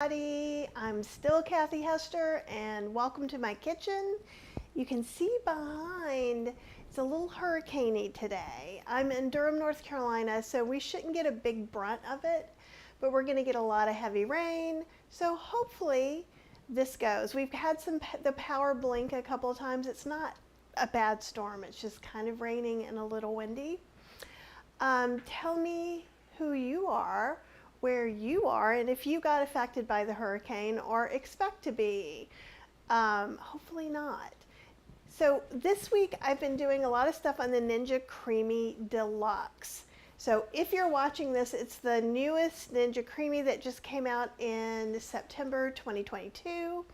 I'm still Kathy Hester and welcome to my kitchen. You can see behind, it's a little hurricaney today. I'm in Durham, North Carolina, so we shouldn't get a big brunt of it, but we're going to get a lot of heavy rain. So hopefully this goes. We've had the power blink a couple of times. It's not a bad storm. It's just kind of raining and a little windy. Tell me who you are, where you are, and if you got affected by the hurricane or expect to be. Hopefully not. So this week I've been doing a lot of stuff on the Ninja Creami Deluxe. So if you're watching this, it's the newest Ninja Creami that just came out in September 2022.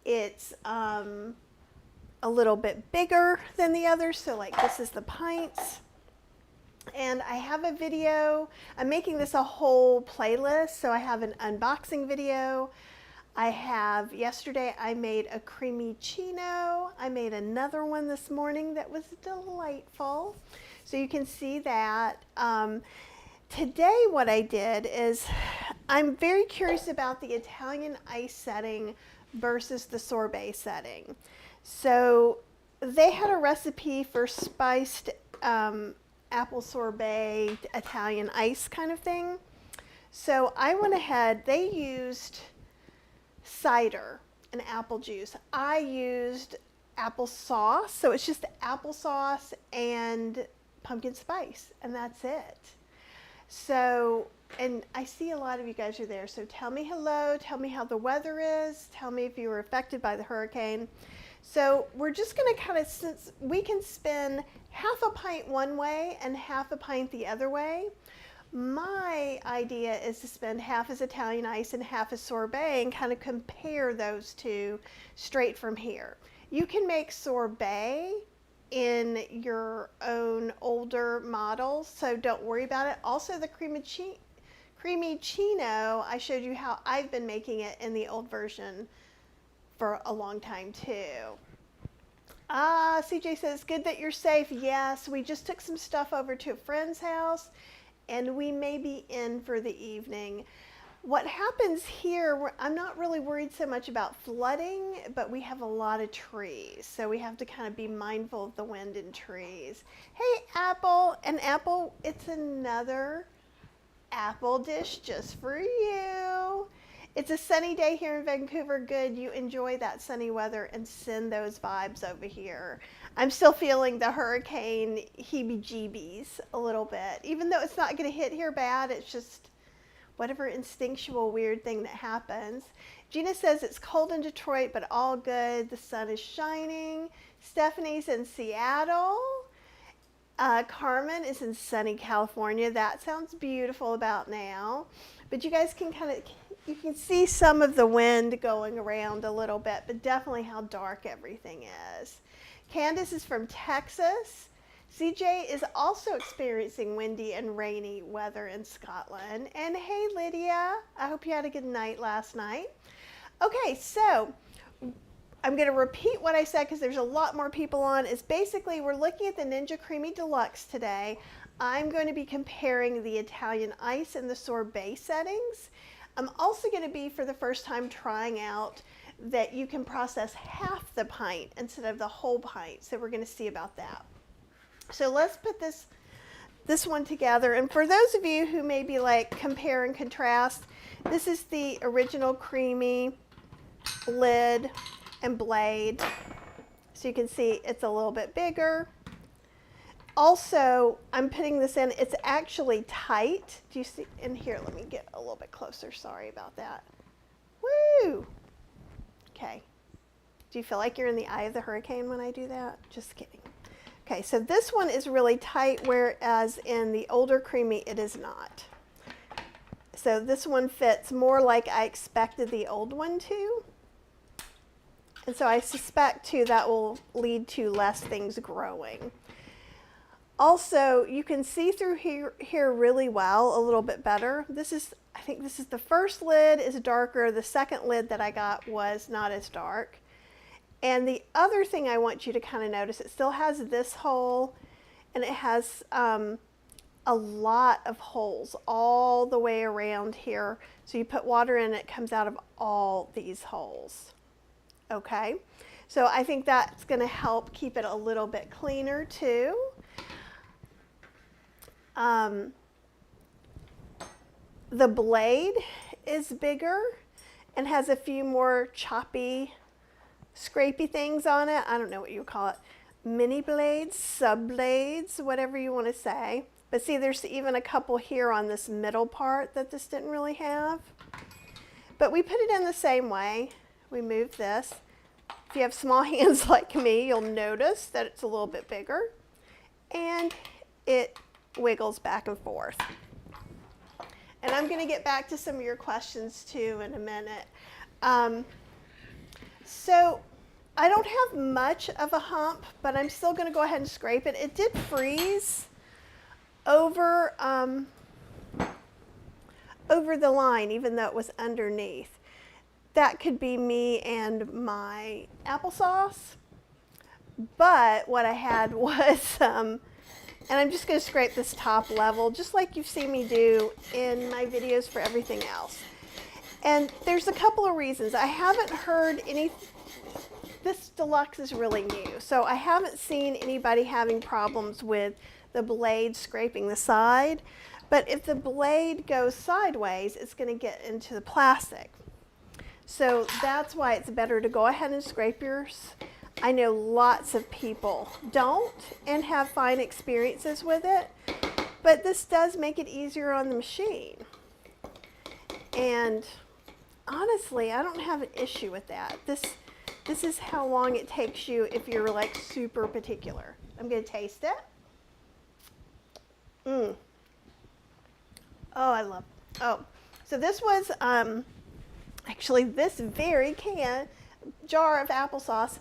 It's a little bit bigger than the others, so like this is the pints. And I have a video. I'm making this a whole playlist, so I have an unboxing video. Yesterday I made a creamy chino. I made another one this morning that was delightful. So you can see that. Today what I did is, I'm very curious about the Italian ice setting versus the sorbet setting. So they had a recipe for spiced apple sorbet, Italian ice kind of thing. So I went ahead, they used cider and apple juice. I used applesauce, so it's just applesauce and pumpkin spice, and that's it. So, and I see a lot of you guys are there, so tell me hello, tell me how the weather is, tell me if you were affected by the hurricane. So we're just going to kind of, since we can spin half a pint one way and half a pint the other way, my idea is to spend half as Italian ice and half as sorbet and kind of compare those two straight from here. You can make sorbet in your own older models, so don't worry about it. Also the creamy chino, I showed you how I've been making it in the old version for a long time too. CJ says, good that you're safe. Yes, we just took some stuff over to a friend's house and we may be in for the evening. What happens here, I'm not really worried so much about flooding, but we have a lot of trees, so we have to kind of be mindful of the wind and trees. Hey, Apple, and Apple, it's another apple dish just for you. It's a sunny day here in Vancouver. Good, you enjoy that sunny weather and send those vibes over here. I'm still feeling the hurricane heebie-jeebies a little bit. Even though it's not going to hit here bad, it's just whatever instinctual weird thing that happens. Gina says it's cold in Detroit, but all good. The sun is shining. Stephanie's in Seattle. Carmen is in sunny California. That sounds beautiful about now. But you guys can you can see some of the wind going around a little bit, but definitely how dark everything is. Candace is from Texas. CJ is also experiencing windy and rainy weather in Scotland. And hey, Lydia, I hope you had a good night last night. Okay, so I'm going to repeat what I said because there's a lot more people on. Is basically we're looking at the Ninja Creami Deluxe today. I'm going to be comparing the Italian ice and the sorbet settings. I'm also going to be, for the first time, trying out that you can process half the pint instead of the whole pint. So we're going to see about that. So let's put this one together. And for those of you who may be like compare and contrast, this is the original Creami lid and blade. So you can see it's a little bit bigger. Also, I'm putting this in, it's actually tight. Do you see in here? Let me get a little bit closer. Sorry about that. Woo! Okay. Do you feel like you're in the eye of the hurricane when I do that? Just kidding. Okay, so this one is really tight, whereas in the older Creami, it is not. So this one fits more like I expected the old one to. And so I suspect too that will lead to less things growing. Also, you can see through here really well, a little bit better. I think this is the first lid is darker. The second lid that I got was not as dark. And the other thing I want you to kind of notice, it still has this hole and it has a lot of holes all the way around here. So you put water in, it comes out of all these holes. Okay, so I think that's going to help keep it a little bit cleaner too. The blade is bigger and has a few more choppy, scrapey things on it. I don't know what you call it. Mini blades, sub blades, whatever you want to say. But see, there's even a couple here on this middle part that this didn't really have. But we put it in the same way. We move this. If you have small hands like me, you'll notice that it's a little bit bigger. And it wiggles back and forth. And I'm going to get back to some of your questions too in a minute. So I don't have much of a hump, but I'm still going to go ahead and scrape it. It did freeze over the line, even though it was underneath. That could be me and my applesauce. But what I had was, and I'm just going to scrape this top level, just like you've seen me do in my videos for everything else. And there's a couple of reasons. I haven't heard any, this Deluxe is really new, so I haven't seen anybody having problems with the blade scraping the side. But if the blade goes sideways, it's going to get into the plastic. So that's why it's better to go ahead and scrape yours. I know lots of people don't and have fine experiences with it, but this does make it easier on the machine. And honestly, I don't have an issue with that. This is how long it takes you if you're like super particular. I'm going to taste it. Oh, I love it. Oh, so this was actually this very jar of applesauce.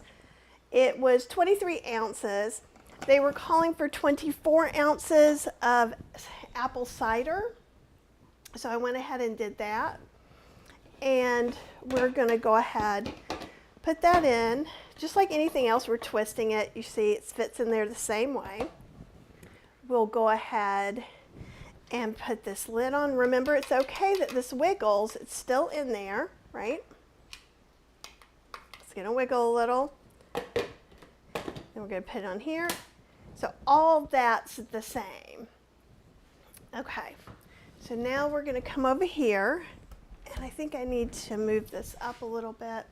It was 23 ounces. They were calling for 24 ounces of apple cider. So I went ahead and did that. And we're going to go ahead, put that in. Just like anything else, we're twisting it. You see it fits in there the same way. We'll go ahead and put this lid on. Remember, it's okay that this wiggles. It's still in there, right? It's going to wiggle a little. Then we're going to put it on here. So all that's the same. Okay, so now we're going to come over here, and I think I need to move this up a little bit.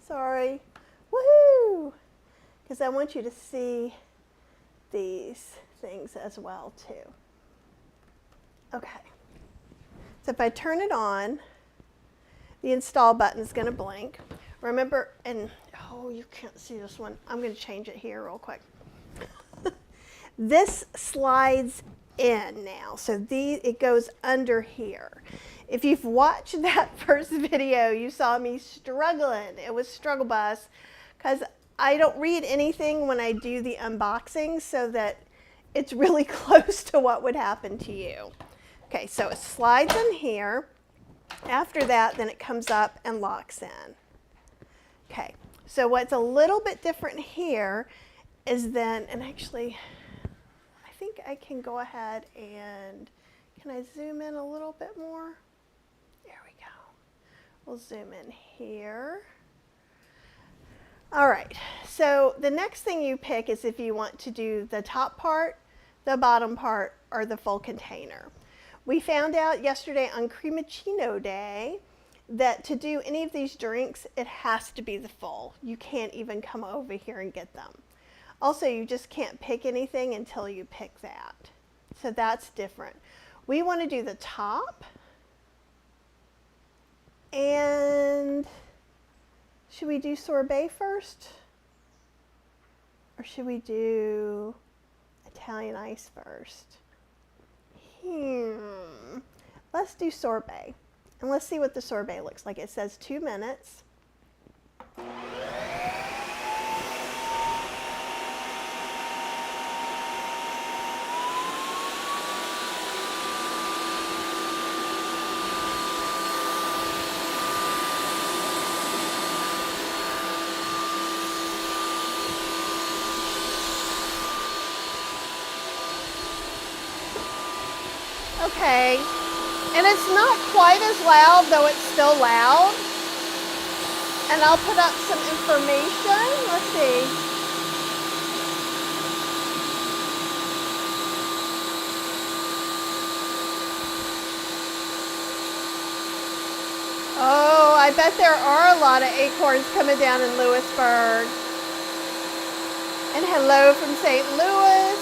Sorry. Woohoo! Because I want you to see these things as well too. Okay, so if I turn it on, the install button is going to blink. Remember, and oh, you can't see this one. I'm going to change it here real quick. This slides in now, so it goes under here. If you've watched that first video, you saw me struggling. It was struggle bus because I don't read anything when I do the unboxing so that it's really close to what would happen to you. Okay, so it slides in here. After that, then it comes up and locks in. Okay, so what's a little bit different here is then, and actually, I think I can go ahead and, can I zoom in a little bit more? There we go. We'll zoom in here. All right, so the next thing you pick is if you want to do the top part, the bottom part, or the full container. We found out yesterday on Creamicino Day that to do any of these drinks, it has to be the full. You can't even come over here and get them. Also, you just can't pick anything until you pick that. So that's different. We want to do the top. And should we do sorbet first? Or should we do Italian ice first? Let's do sorbet. And let's see what the sorbet looks like. It says 2 minutes. And it's not quite as loud, though it's still loud. And I'll put up some information. Let's see. Oh, I bet there are a lot of acorns coming down in Lewisburg. And hello from St. Louis.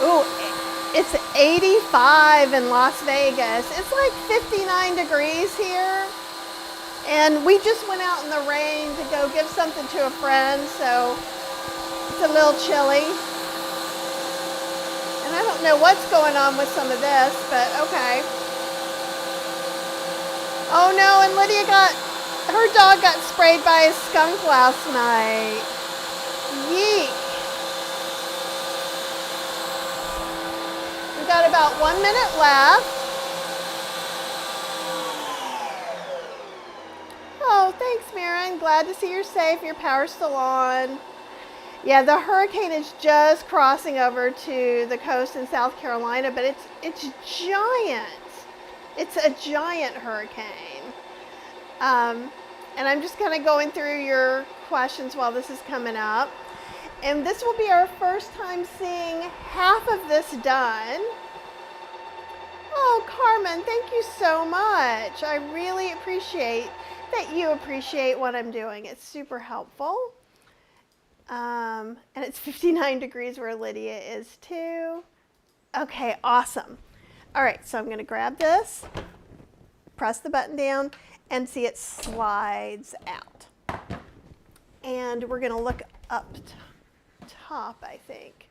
Ooh, it's 85 in Las Vegas. It's like 59 degrees here. And we just went out in the rain to go give something to a friend, so it's a little chilly. And I don't know what's going on with some of this, but okay. Oh no, and Lydia her dog got sprayed by a skunk last night. Yeek. We've got about 1 minute left. Oh, thanks, Maren. Glad to see you're safe. Your power's still on. Yeah, the hurricane is just crossing over to the coast in South Carolina, but it's giant. It's a giant hurricane. And I'm just kind of going through your questions while this is coming up. And this will be our first time seeing half of this done. Oh, Carmen, thank you so much. I really appreciate that you appreciate what I'm doing. It's super helpful. And it's 59 degrees where Lydia is too. Okay, awesome. All right, so I'm going to grab this, press the button down, and see it slides out. And we're going to look up top, I think.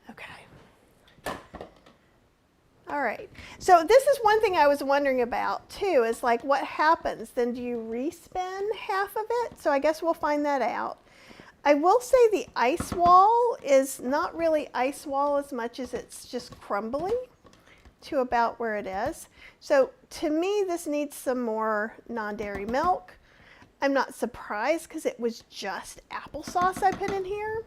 Okay. All right. So this is one thing I was wondering about too, is like what happens? Then do you respin half of it? So I guess we'll find that out. I will say the ice wall is not really ice wall as much as it's just crumbly to about where it is. So to me, this needs some more non-dairy milk. I'm not surprised because it was just applesauce I put in here.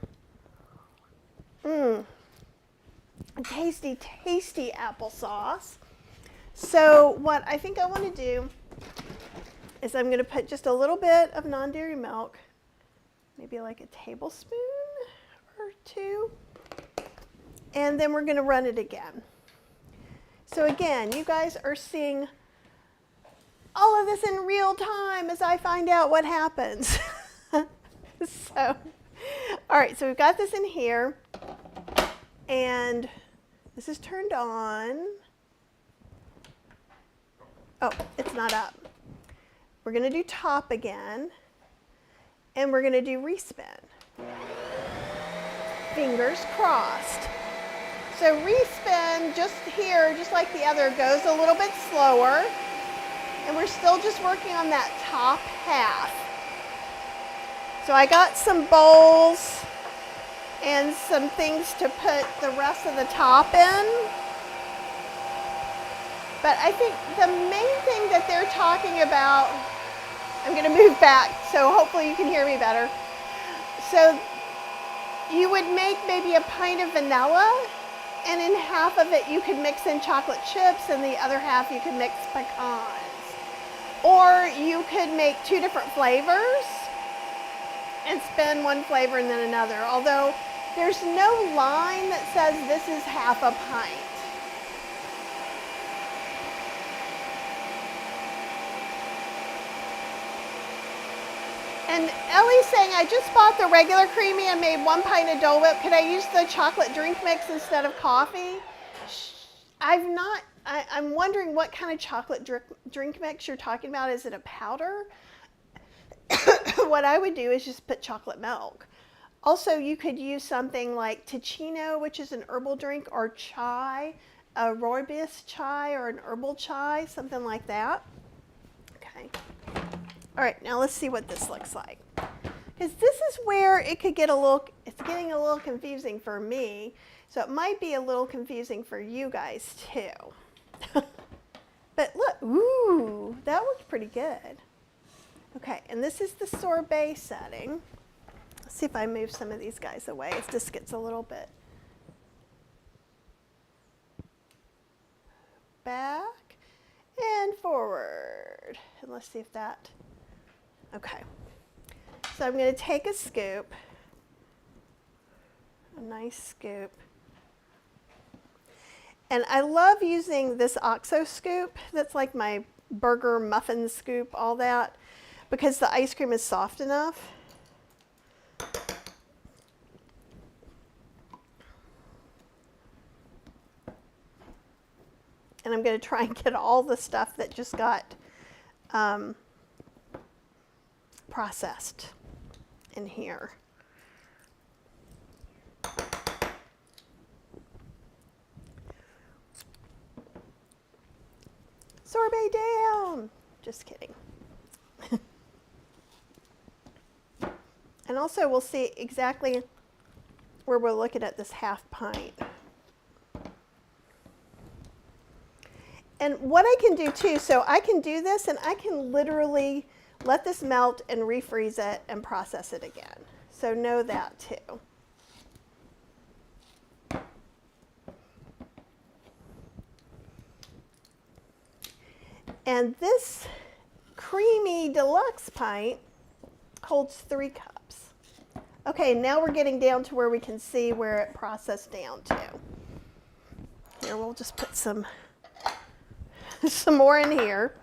Tasty, tasty applesauce. So what I think I want to do is I'm going to put just a little bit of non-dairy milk, maybe like a tablespoon or two, and then we're going to run it again. So again, you guys are seeing all of this in real time as I find out what happens. So, all right, so we've got this in here, and this is turned on. Oh, it's not up. We're going to do top again, and we're going to do respin. Fingers crossed. So respin just here, just like the other, goes a little bit slower. And we're still just working on that top half. So I got some bowls and some things to put the rest of the top in. But I think the main thing that they're talking about, I'm going to move back so hopefully you can hear me better. So you would make maybe a pint of vanilla, and in half of it you could mix in chocolate chips, and the other half you could mix pecans. Or you could make two different flavors and spin one flavor and then another. Although there's no line that says this is half a pint. And Ellie's saying, I just bought the regular Creami and made 1 pint of Dole Whip. Could I use the chocolate drink mix instead of coffee? I'm wondering what kind of chocolate drink mix you're talking about. Is it a powder? What I would do is just put chocolate milk. Also, you could use something like Ticino, which is an herbal drink, or chai, a rooibos chai or an herbal chai, something like that. Okay. All right, now let's see what this looks like. Because this is where it could get it's getting a little confusing for me. So it might be a little confusing for you guys too. But look, ooh, that looked pretty good. Okay, and this is the sorbet setting. Let's see if I move some of these guys away. If this gets a little bit. back and forward. And let's see if that, okay. So I'm going to take a scoop, a nice scoop. And I love using this OXO scoop. That's like my burger muffin scoop, all that, because the ice cream is soft enough. And I'm going to try and get all the stuff that just got processed in here. Sorbet down. Just kidding. And also we'll see exactly where we're looking at this half pint. And what I can do too, so I can do this and I can literally let this melt and refreeze it and process it again. So know that too. And this Creami Deluxe pint holds 3 cups. Okay, now we're getting down to where we can see where it processed down to. Here, we'll just put some more in here.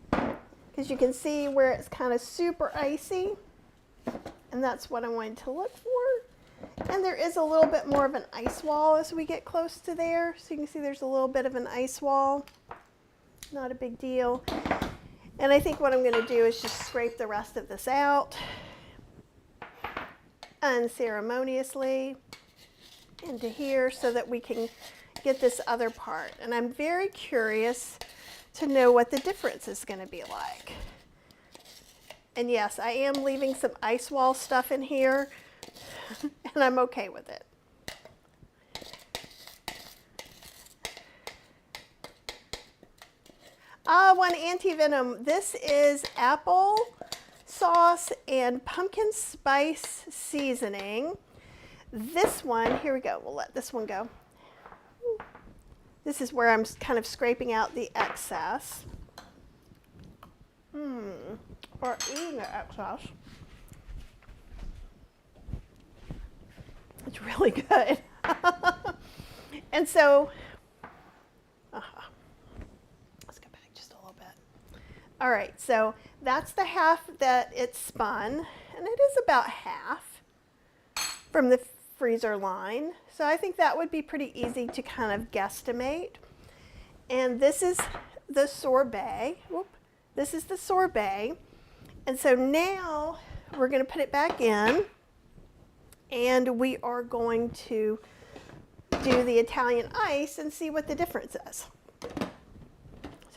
Because you can see where it's kind of super icy. And that's what I wanted to look for. And there is a little bit more of an ice wall as we get close to there. So you can see there's a little bit of an ice wall. Not a big deal. And I think what I'm going to do is just scrape the rest of this out unceremoniously into here so that we can get this other part. And I'm very curious to know what the difference is going to be like. And yes, I am leaving some ice wall stuff in here, and I'm okay with it. One anti-venom. This is apple sauce and pumpkin spice seasoning. This one, here we go. We'll let this one go. This is where I'm kind of scraping out the excess. Or eating the excess. It's really good. And so, let's go back just a little bit. All right, so that's the half that it's spun, and it is about half from the freezer line. So I think that would be pretty easy to kind of guesstimate. And this is the sorbet. Whoop. This is the sorbet. And so now we're going to put it back in, and we are going to do the Italian ice and see what the difference is.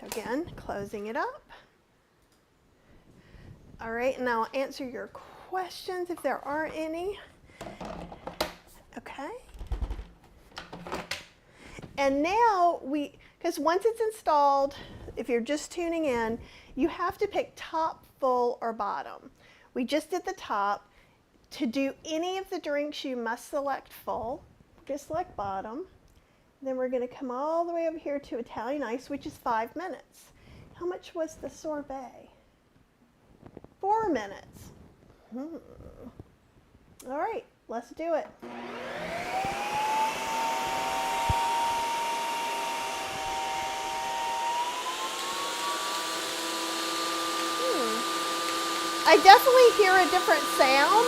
So again, closing it up. All right, and I'll answer your questions if there are any. Okay. And now because once it's installed, if you're just tuning in, you have to pick top, full, or bottom. We just did the top. To do any of the drinks, you must select full. Just select bottom. Then we're going to come all the way over here to Italian ice, which is 5 minutes. How much was the sorbet? 4 minutes. All right, let's do it. I definitely hear a different sound.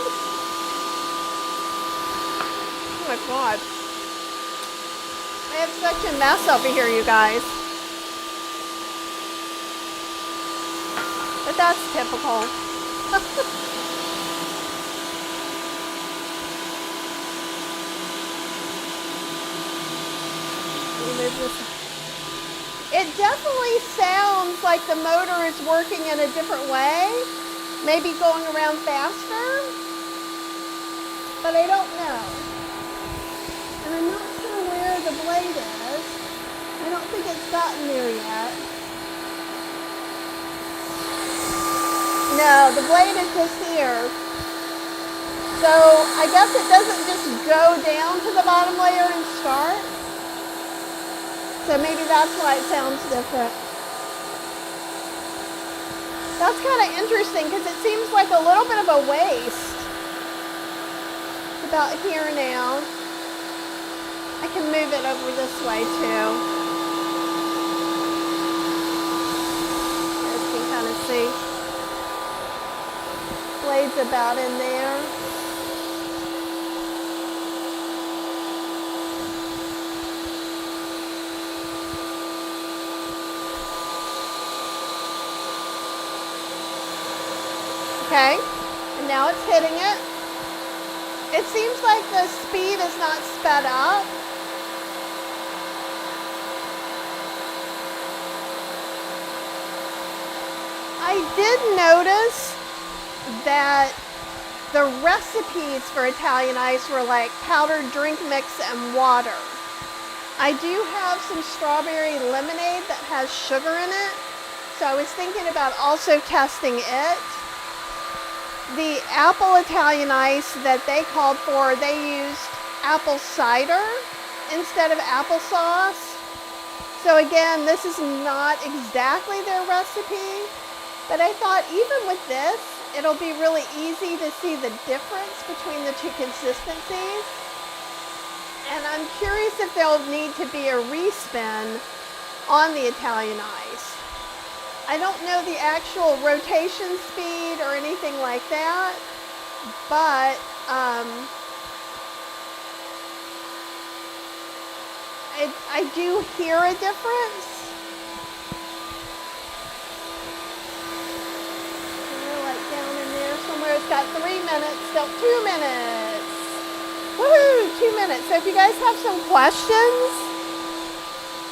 Oh my God. I have such a mess over here, you guys. But that's typical. It definitely sounds like the motor is working in a different way. Maybe going around faster, but I don't know. And I'm not sure where the blade is. I don't think it's gotten there yet. No, the blade is just here. So I guess it doesn't just go down to the bottom layer and start. So maybe that's why it sounds different. That's kind of interesting because it seems like a little bit of a waste. About here now. I can move it over this way too. As you can kind of see. Blades about in there. Okay, and now it's hitting it. It seems like the speed is not sped up. I did notice that the recipes for Italian ice were like powdered drink mix and water. I do have some strawberry lemonade that has sugar in it, so I was thinking about also testing it. The apple Italian ice that they called for, they used apple cider instead of applesauce. So again, this is not exactly their recipe, but I thought even with this, it'll be really easy to see the difference between the two consistencies. And I'm curious if there'll need to be a respin on the Italian ice. I don't know the actual rotation speed or anything like that, but I do hear a difference. We're like down in there somewhere. It's got 3 minutes, still 2 minutes. Woohoo, 2 minutes. So if you guys have some questions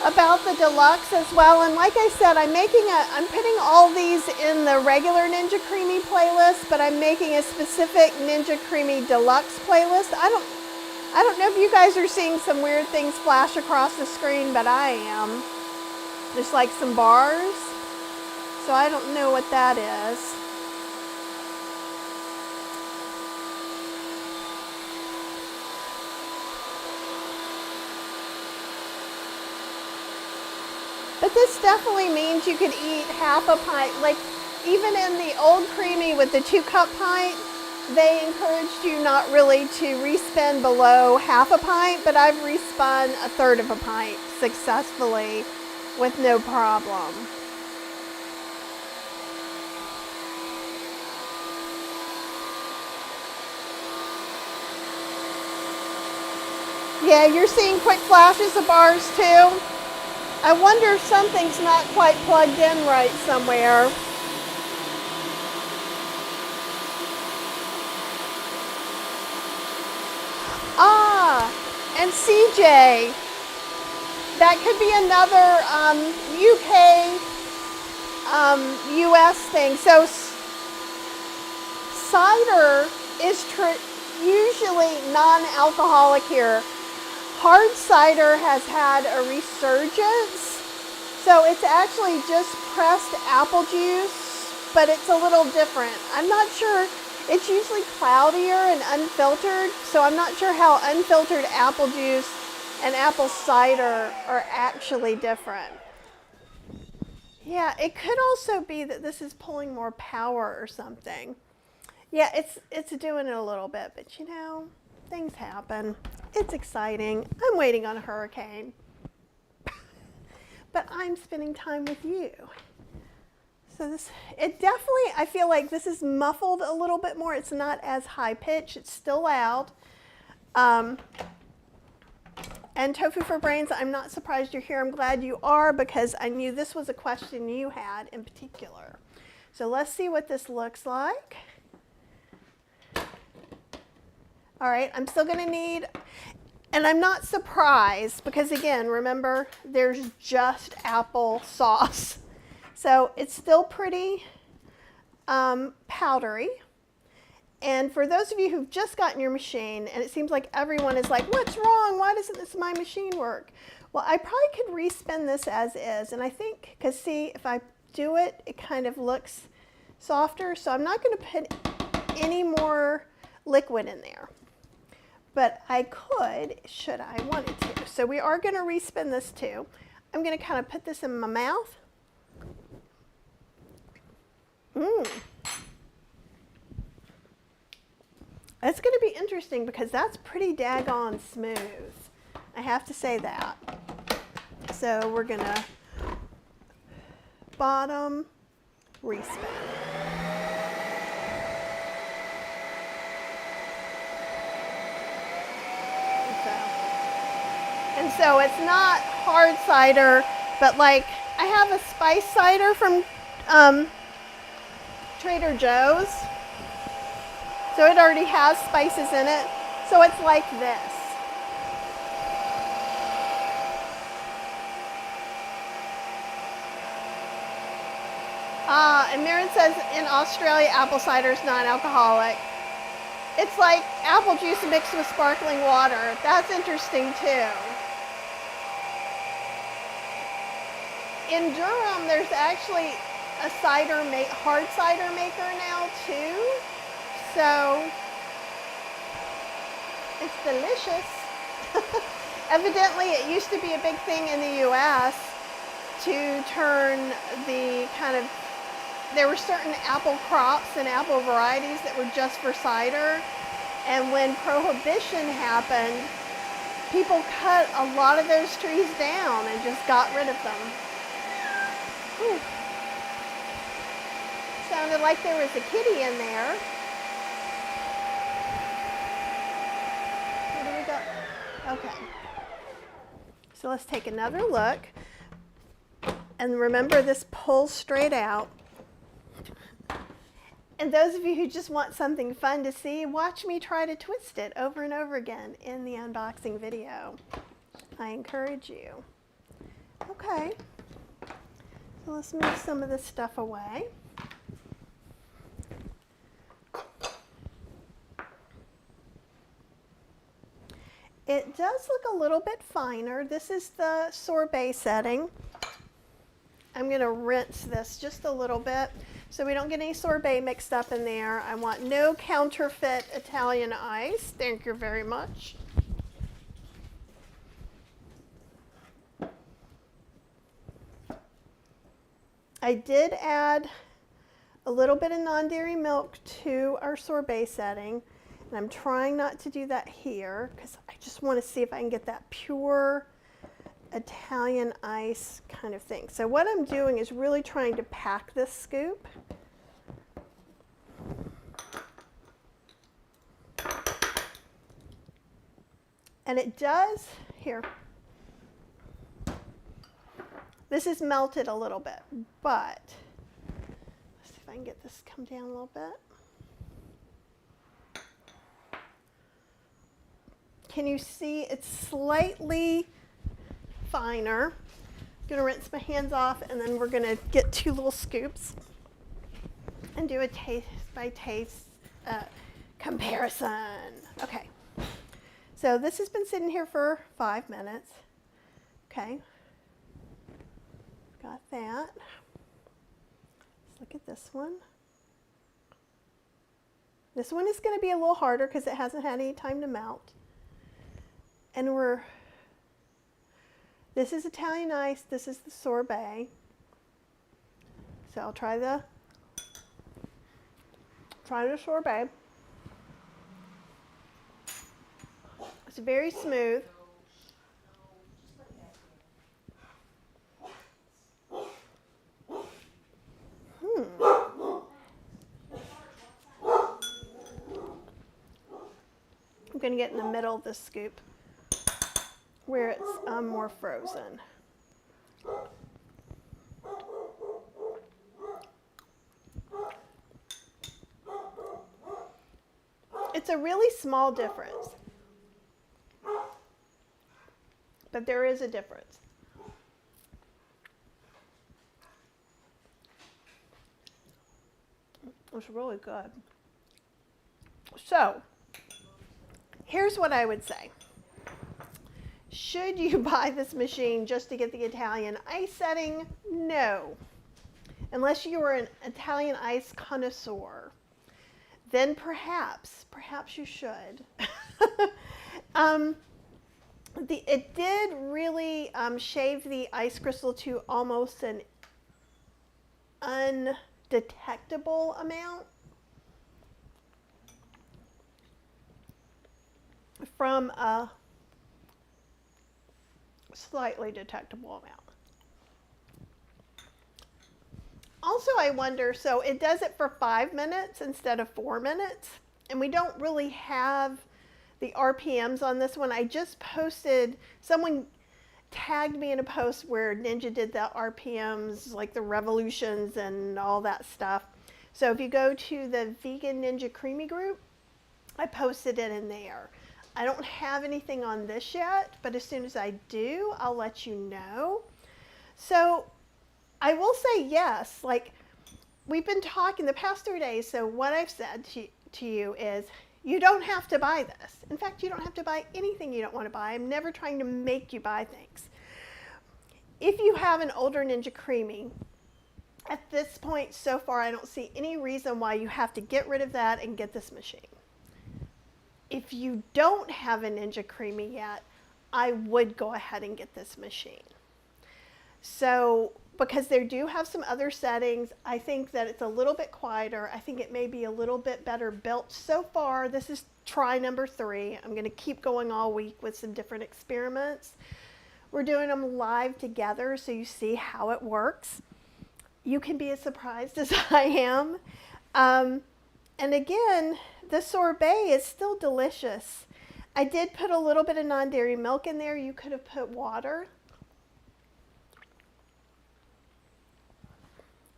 about the deluxe as well, and like I said, I'm putting all these in the regular Ninja Creami playlist, but I'm making a specific Ninja Creami Deluxe playlist. I don't know if you guys are seeing some weird things flash across the screen, but I am. Just like some bars. So I don't know what that is. But this definitely means you could eat half a pint. Like even in the old Creami with the 2-cup pint, they encouraged you not really to respin below half a pint, but I've respun 1/3 of a pint successfully with no problem. Yeah, you're seeing quick flashes of bars too. I wonder if something's not quite plugged in right somewhere. Ah, and CJ, that could be another UK, US thing. So cider is usually non-alcoholic here. Hard cider has had a resurgence, so it's actually just pressed apple juice, but it's a little different. I'm not sure, it's usually cloudier and unfiltered, so I'm not sure how unfiltered apple juice and apple cider are actually different. Yeah, it could also be that this is pulling more power or something. Yeah, it's doing it a little bit, but you know, things happen. It's exciting. I'm waiting on a hurricane. But I'm spending time with you. So it definitely, I feel like this is muffled a little bit more. It's not as high pitched. It's still loud. And Tofu for Brains, I'm not surprised you're here. I'm glad you are because I knew this was a question you had in particular. So let's see what this looks like. All right, I'm still going to need, and I'm not surprised because again, remember, there's just apple sauce. So it's still pretty powdery. And for those of you who've just gotten your machine, and it seems like everyone is like, what's wrong? Why doesn't my machine work? Well, I probably could respin this as is. And I think, because see, if I do it, it kind of looks softer. So I'm not going to put any more liquid in there. But I could, should I wanted to. So we are going to respin this too. I'm going to kind of put this in my mouth. It's going to be interesting because that's pretty daggone smooth. I have to say that. So we're going to bottom respin. And so it's not hard cider, but like I have a spice cider from Trader Joe's. So it already has spices in it. So it's like this. And Maren says in Australia, apple cider is non-alcoholic. It's like apple juice mixed with sparkling water. That's interesting too. In Durham, there's actually a hard cider maker now too. So it's delicious. Evidently, it used to be a big thing in the US to turn the there were certain apple crops and apple varieties that were just for cider. And when Prohibition happened, people cut a lot of those trees down and just got rid of them. Whew. Sounded like there was a kitty in there. Where do we go? Okay. So let's take another look. And remember, this pulls straight out. And those of you who just want something fun to see, watch me try to twist it over and over again in the unboxing video. I encourage you. Okay. So let's move some of this stuff away. It does look a little bit finer. This is the sorbet setting. I'm going to rinse this just a little bit so we don't get any sorbet mixed up in there. I want no counterfeit Italian ice. Thank you very much. I did add a little bit of non-dairy milk to our sorbet setting, and I'm trying not to do that here because I just want to see if I can get that pure Italian ice kind of thing. So what I'm doing is really trying to pack this scoop. And it does, here, this is melted a little bit, but let's see if I can get this to come down a little bit. Can you see it's slightly finer? I'm going to rinse my hands off, and then we're going to get 2 little scoops and do a taste by taste comparison. Okay, so this has been sitting here for 5 minutes. Okay, got that. Let's look at this one. This one is going to be a little harder because it hasn't had any time to melt. And this is Italian ice, this is the sorbet. So I'll try the sorbet. It's very smooth. I'm going to get in the middle of this scoop where it's more frozen. It's a really small difference, but there is a difference. It's really good. So, here's what I would say. Should you buy this machine just to get the Italian ice setting? No. Unless you are an Italian ice connoisseur, then perhaps you should. It did really shave the ice crystal to almost an undetectable amount from a slightly detectable amount. Also, I wonder, so it does it for 5 minutes instead of 4 minutes, and we don't really have the RPMs on this one. I just posted, someone tagged me in a post where Ninja did the RPMs, like the revolutions and all that stuff. So if you go to the Vegan Ninja Creami group, I posted it in there. I don't have anything on this yet, but as soon as I do, I'll let you know. So I will say yes, like we've been talking the past 3 days, so what I've said to you is you don't have to buy this. In fact, you don't have to buy anything you don't want to buy. I'm never trying to make you buy things. If you have an older Ninja Creami, at this point so far, I don't see any reason why you have to get rid of that and get this machine. If you don't have a Ninja Creami yet, I would go ahead and get this machine. So, because they do have some other settings, I think that it's a little bit quieter. I think it may be a little bit better built. So far, this is try number 3. I'm going to keep going all week with some different experiments. We're doing them live together so you see how it works. You can be as surprised as I am. And again, the sorbet is still delicious. I did put a little bit of non-dairy milk in there. You could have put water.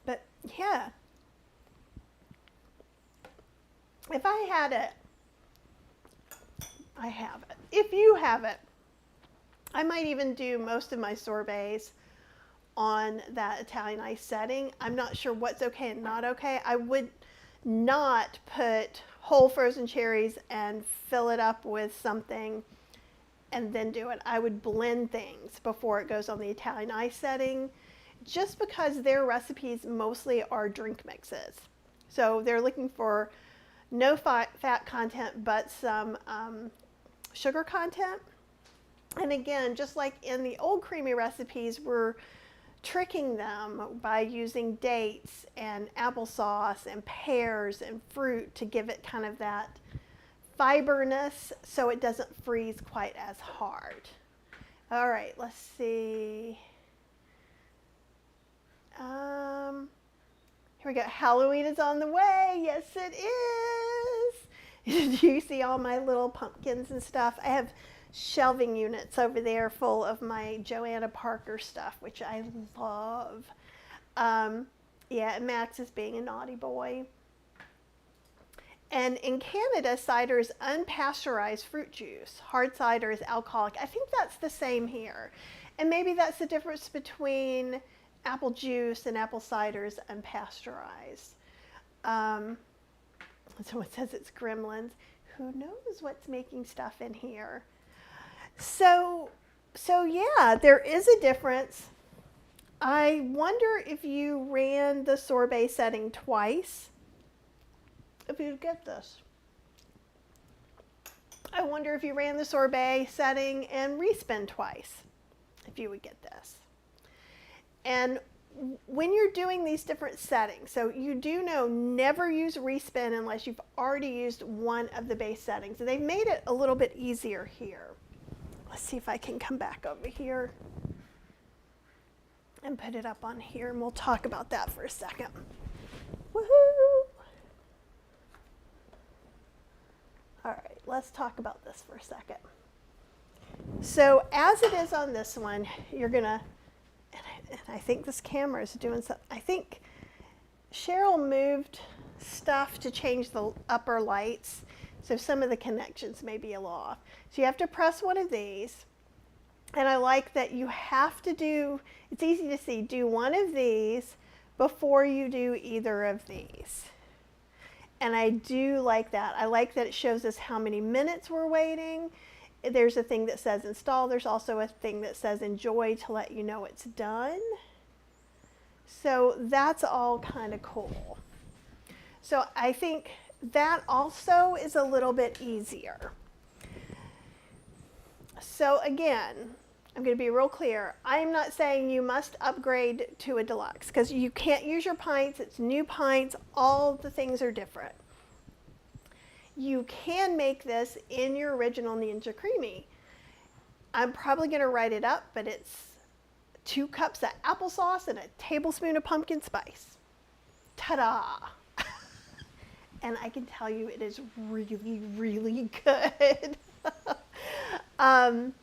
But yeah, if I had it, I have it. If you have it, I might even do most of my sorbets on that Italian ice setting. I'm not sure what's okay and not okay. I would not put whole frozen cherries and fill it up with something and then do it. I would blend things before it goes on the Italian ice setting, just because their recipes mostly are drink mixes. So they're looking for no fat content, but some sugar content. And again, just like in the old creamy recipes, we're tricking them by using dates and applesauce and pears and fruit to give it kind of that fiberness so it doesn't freeze quite as hard. All right, let's see. Here we go. Halloween is on the way. Yes, it is. Do you see all my little pumpkins and stuff? I have shelving units over there full of my Joanna Parker stuff, which I love. Yeah, Max is being a naughty boy. And in Canada, cider is unpasteurized fruit juice. Hard cider is alcoholic. I think that's the same here. And maybe that's the difference between apple juice and apple cider is unpasteurized. Someone says it's gremlins. Who knows what's making stuff in here? So yeah, there is a difference. I wonder if you ran the sorbet setting twice, if you'd get this. I wonder if you ran the sorbet setting and respin twice, if you would get this. And when you're doing these different settings, so you do know never use respin unless you've already used one of the base settings. And they've made it a little bit easier here. Let's see if I can come back over here and put it up on here, and we'll talk about that for a second. Woohoo! All right, let's talk about this for a second. So as it is on this one, you're gonna, and I think this camera is doing something. I think Cheryl moved stuff to change the upper lights, so some of the connections may be a little off. So you have to press one of these, and I like that you have to do, it's easy to see, do one of these before you do either of these. And I do like that. I like that it shows us how many minutes we're waiting. There's a thing that says install. There's also a thing that says enjoy to let you know it's done. So that's all kind of cool. So I think that also is a little bit easier. So again, I'm going to be real clear. I am not saying you must upgrade to a deluxe because you can't use your pints. It's new pints. All the things are different. You can make this in your original Ninja Creami. I'm probably going to write it up, but it's 2 cups of applesauce and a tablespoon of pumpkin spice. Ta-da! And I can tell you it is really, really good. And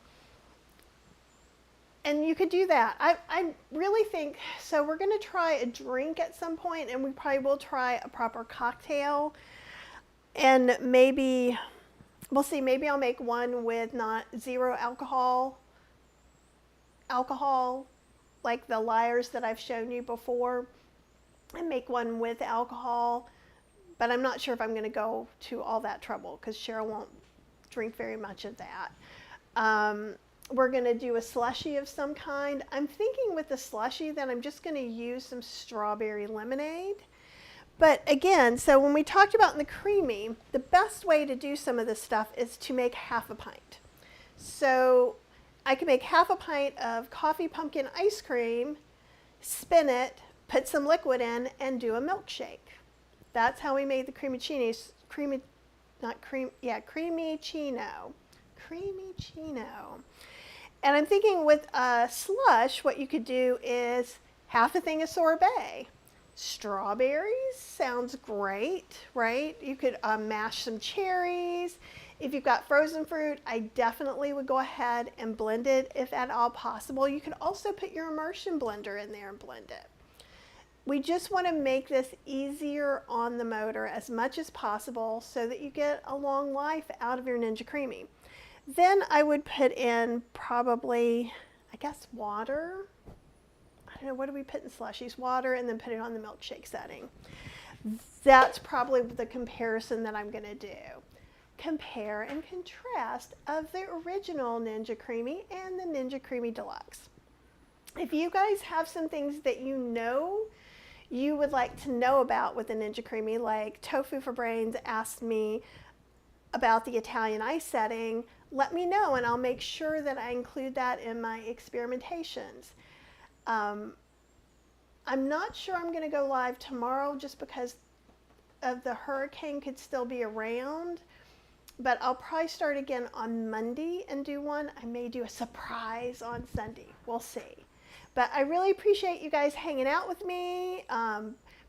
you could do that. I really think, so we're going to try a drink at some point, and we probably will try a proper cocktail. And maybe, we'll see, maybe I'll make one with not zero alcohol, like the Liars that I've shown you before, and make one with alcohol. But I'm not sure if I'm going to go to all that trouble because Cheryl won't drink very much of that. We're going to do a slushie of some kind. I'm thinking with the slushie that I'm just going to use some strawberry lemonade. But again, so when we talked about in the Creami, the best way to do some of this stuff is to make half a pint. So I can make half a pint of coffee pumpkin ice cream, spin it, put some liquid in, and do a milkshake. That's how we made the Creamicino. Creamicino. And I'm thinking with a slush, what you could do is half a thing of sorbet. Strawberries sounds great, right? You could mash some cherries. If you've got frozen fruit, I definitely would go ahead and blend it if at all possible. You could also put your immersion blender in there and blend it. We just want to make this easier on the motor as much as possible so that you get a long life out of your Ninja Creami. Then I would put in probably, I guess, water. I don't know, what do we put in slushies? Water, and then put it on the milkshake setting. That's probably the comparison that I'm going to do. Compare and contrast of the original Ninja Creami and the Ninja Creami Deluxe. If you guys have some things that you know you would like to know about with the Ninja Creami, like Tofu for Brains asked me about the Italian ice setting, let me know and I'll make sure that I include that in my experimentations. I'm not sure I'm going to go live tomorrow just because of the hurricane could still be around, but I'll probably start again on Monday and do one. I may do a surprise on Sunday. We'll see. But I really appreciate you guys hanging out with me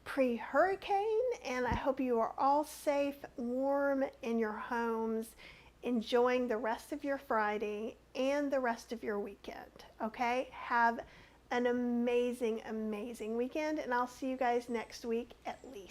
pre-hurricane, and I hope you are all safe, warm in your homes, enjoying the rest of your Friday and the rest of your weekend, okay? Have an amazing, amazing weekend, and I'll see you guys next week at least.